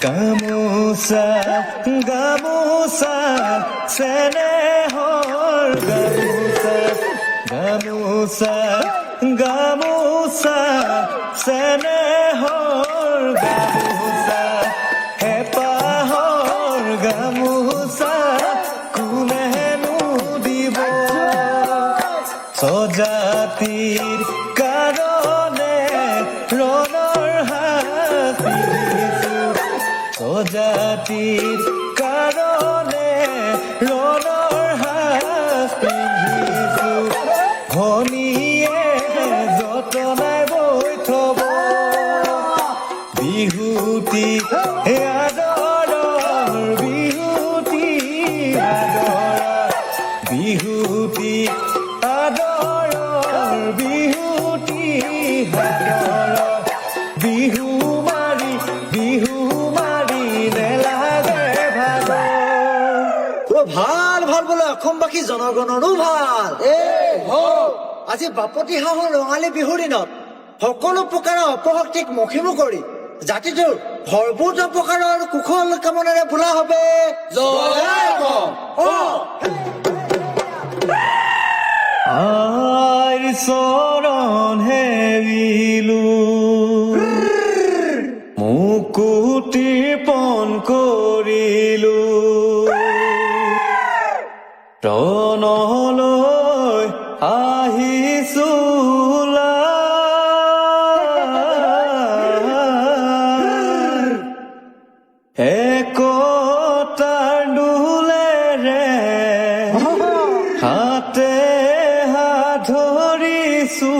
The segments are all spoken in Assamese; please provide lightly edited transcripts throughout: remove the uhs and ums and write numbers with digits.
গামোচা গামোচা চেনেহৰ গামোচা গামোচা গামোচা চেনেহৰ গামোচা হেঁপাহৰ গামোচা কোনেনো দিব স্বজাতিৰ কাৰণে ৰণৰ হাত পিন্ধিছো স্বজাতিৰ কাৰণে ৰণৰ হাত পিন্ধিছো ভনীয়ে যতনাই বৈ থব বিহুতি আদৰৰ বিহুতি আদৰৰ বিহুতি আদৰৰ বিহুতি আদৰৰ বিহু মাৰি নেলাগে ভাদ ভাল ভাল বোলে অসমবাসী জনগণৰো ভাল আজি বাপতি সাহোন ৰঙালী বিহুৰ দিনত সকলো প্ৰকাৰৰ অপশক্তিক মষিমু কৰি জাতিটোৰ সৰ্বোচ্চ প্ৰকাৰৰ কুশল কামনাৰে বোলা হবে আইৰ চৰণ হেৰিলো মুকুতি পণ কৰিলো ৰণলৈ আহিছো একতাৰ ডোলেৰে হাতে হাত ধৰিছো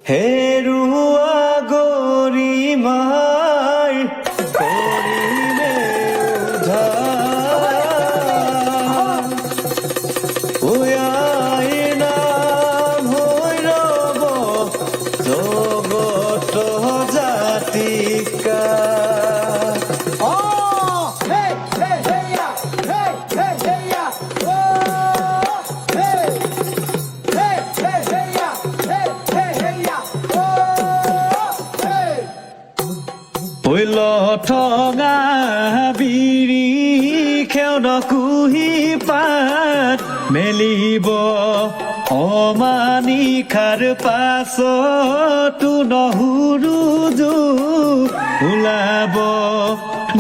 হেৰুৱা গৰিমাৰ কৰিলে উদ্ধাৰ আইৰ নাম হৈ ৰব জগত জাতিকা ঠঙা বিৰি খেউন কুহি পাত মেলিব অমানিশাৰ পাছতো নহৰুজু ওলাব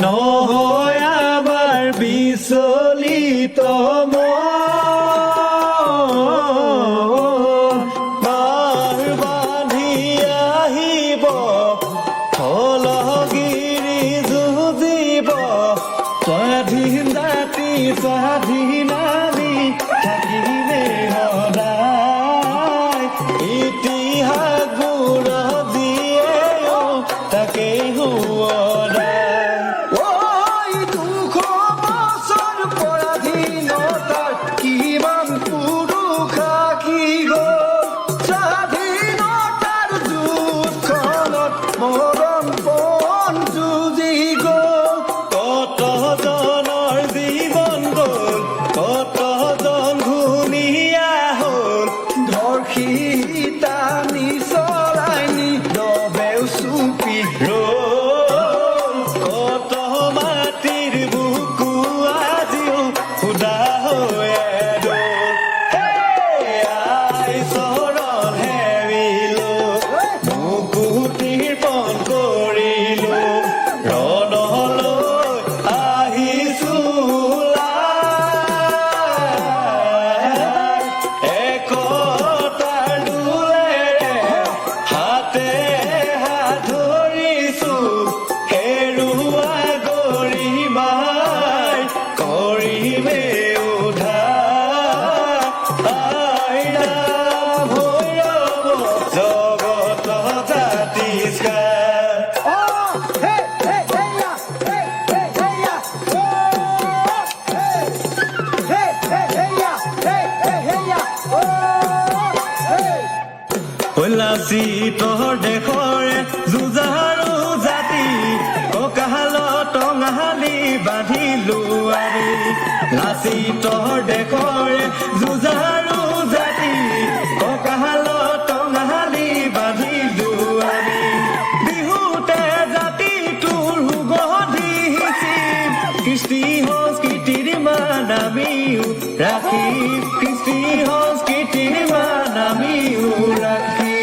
নহয় আমাৰ বিচলিত মাৰ বান্ধি আহিব থলগিৰি যুঁজিব স্বাধীন জাতি স্বাধীন আমি থাকিলে সদায় ইতিহাসবোৰ যিয়ে তাকে শুৱৰাই দুশ বছৰ পৰাধীনতাৰ কিমান পুৰুষ আঁকি গ'ল স্বাধীনতাৰ যুদ্ধখনত মৰণ পণ যুঁজি গ'ল কতজনৰ জীৱন গ'ল কতজন ঘূণীয়া হ'ল ধৰ্ষিতা নিচলাইনি লবেও চুপি ৰ'ল কত মাটিৰ বুকু আজিও সুদা হৈ আই চৰণ হেৰিলো মুকুতিৰ পণ কৰিলো ৰণলৈ আহিছো একতাৰ ডোলেৰে হাতে হাত ধৰিছো হেৰুৱা গৰিমাৰ কৰিমে উদ্ধাৰ আইৰ নাম হৈ ৰব জগত জাতিষ্কাৰ লাচিতৰ দেশৰে যুঁজাৰু জাতি কঁকাল টঙালি বান্ধিলো আৰি লাচিতৰ দেশৰে যুঁজাৰু জাতি কঁকাল টঙালি বান্ধিলো আমি বিহুতে জাতিটোৰ ৰাখি কৃষ্টি সংস্কৃতিৰ মান আমিও ৰাখি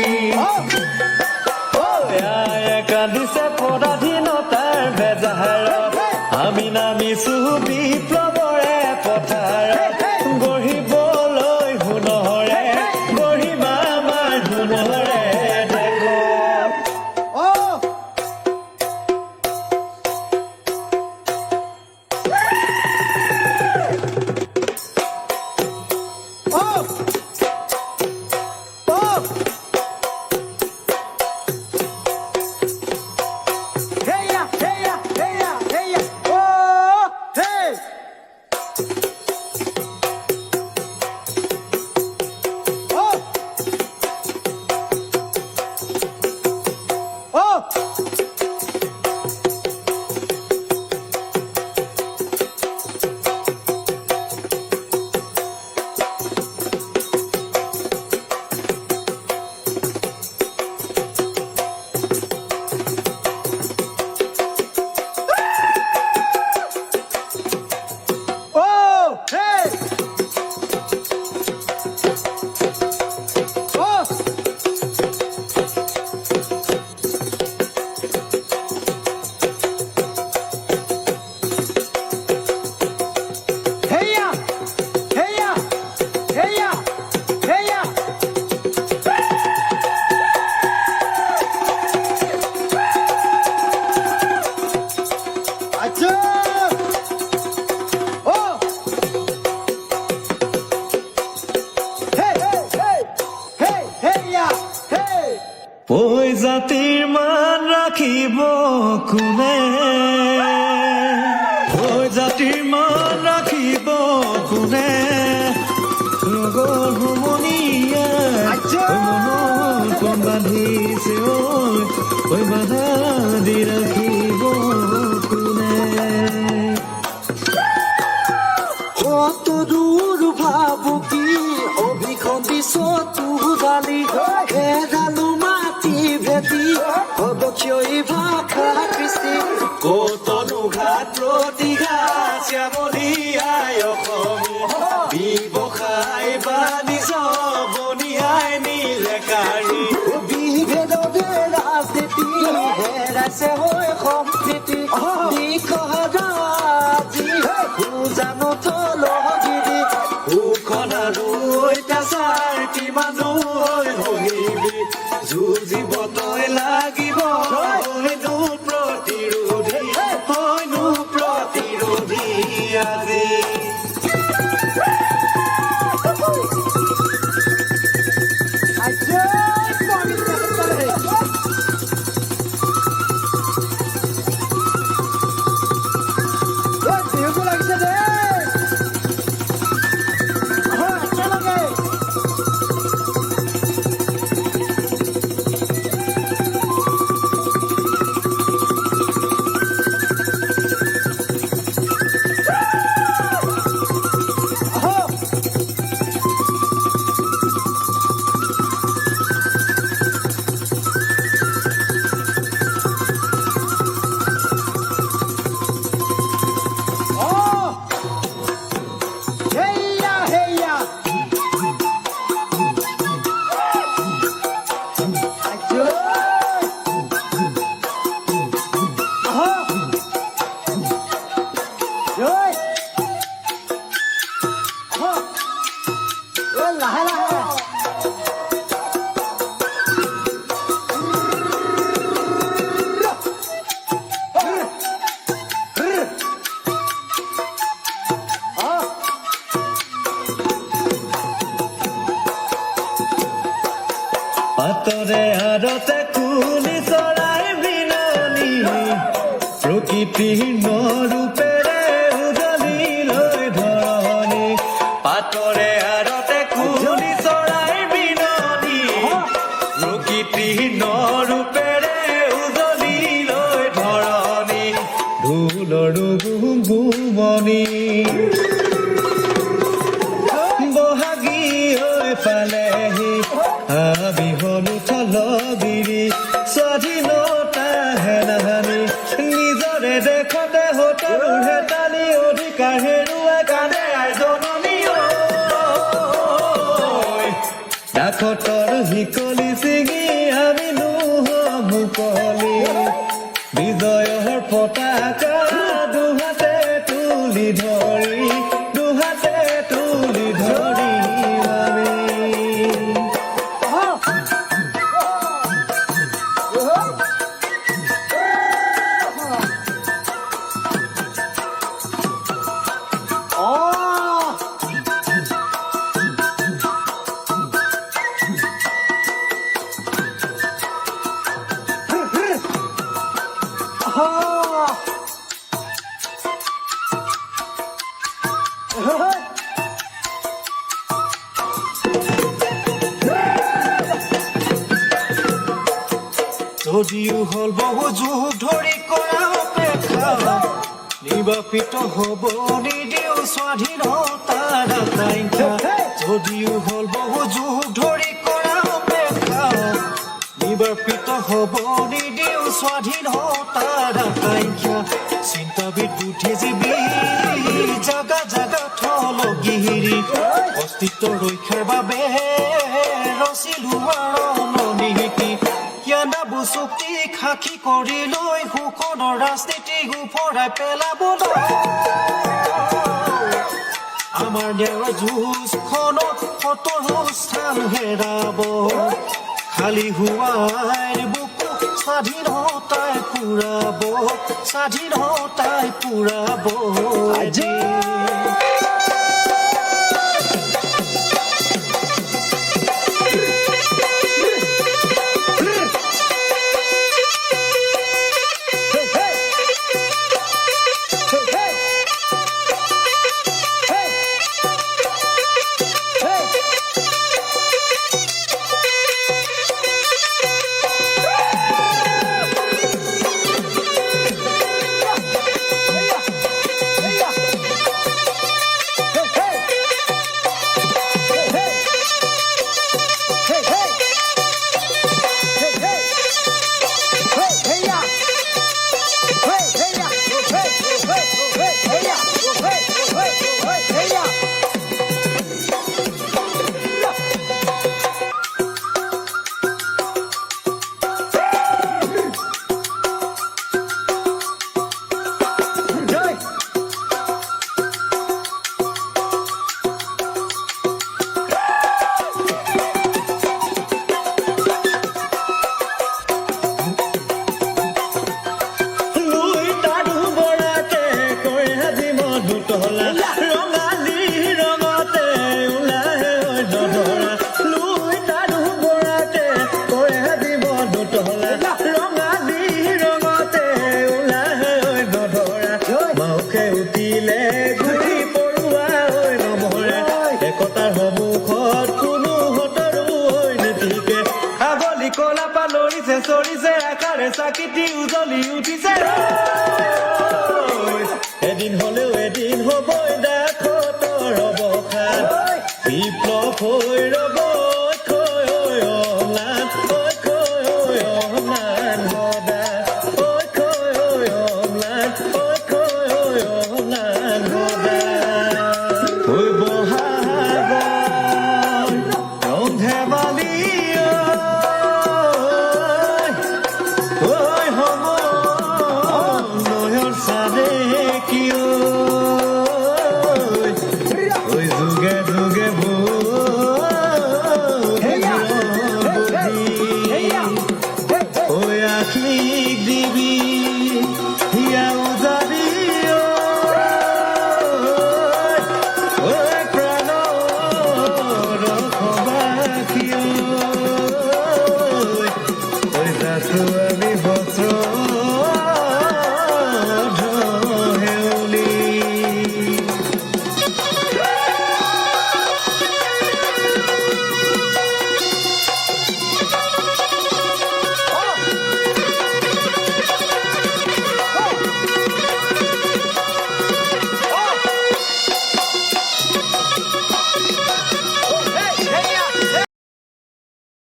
কান্দিছে পৰাধীনতাৰ বেজাৰত আমি নামিছো বিপ্লৱৰে পথাৰত গঢ়িবলৈ সোণৰে গঢ়িবা আমাৰ সোণৰে ঐ জাতিৰ মান ৰাখিব কোনে ঐ জাতিৰ মান ৰাখিব কোনে ৰোগৰ হুমনিয়াই মনৰ কণ বান্ধিছে ঐ বাধা দি ৰাখিব কোনে দূৰ ভাবুকি অভিখন্দি চতু গালি এডালো মাটি ভেটি অৱক্ষয়ী ভাষা কৃষ্টি কতনো ঘাট প্ৰতিঘাত শ্যামলীয়াই অসমী ব্যৱসায় বাণিজ্য বনিয়াই নিলেকাৰী বিভেদে ৰাজনীতি হেৰাইছে হৈ সম্প্ৰীতি নিকহদাজি জানো থলগিৰি সুখন আৰু অত্যাচাৰ কিমানো ভগিবি যুঁজিব তই লাগিব হয়নো প্ৰতিৰোধী আজি পাতৰে আৰতে কুলি চৰাই বিননি প্ৰকৃতিৰ নৰূপেৰে উজলি লৈ ধৰণি পাতৰে আৰতে কুলি চৰাই বিননি প্ৰকৃতিৰ নৰূপেৰে উজলি লৈ ধৰণি ঢোলৰো গুমগুমনি বহাগী হৈ পালেহি বিহনু থলগিৰি স্বাধীনতা হেনাহানি নিজৰে দেশতে হোটেল আখতৰ শিকলি ছিগি আমি নোহোৱা মুকলি বিজয়ৰ পতাকা দুহাতে তুলি ধৰি আমি যদিও হল বহু যুগ ধৰি কৰা অপেক্ষা নিৰ্বাপিত হ'ব নিদিও স্বাধীনতাৰ আকাংক্ষা যদিও হল বহু যুগ ধৰি কৰা অপেক্ষা নিৰ্বাপিত হ'ব নিদিও স্বাধীনতাৰ আকাংক্ষা চিন্তাবিদ বুদ্ধিজীৱী জাগা জাগা থলগিৰি অস্তিত্ব ৰক্ষাৰ বাবে ৰচিলো ৰণনীতি জ্ঞানাবু চুক্তি সাক্ষী কৰি লৈ শোষণৰ ৰাজনীতি উফৰাই পেলাবলৈ আমাৰ ন্যায়ৰ যুঁজখনত সতৰো স্থান হেৰাব খালী হোৱাৰ বুকু স্বাধীনতাই পুৰাব আজি চৰিছে আকাৰে চাকিটি উজলি উঠিছে এদিন হলেও এদিন হ'বই দাখতৰ অৱসান বিপ্লৱ হৈ ৰব Divi,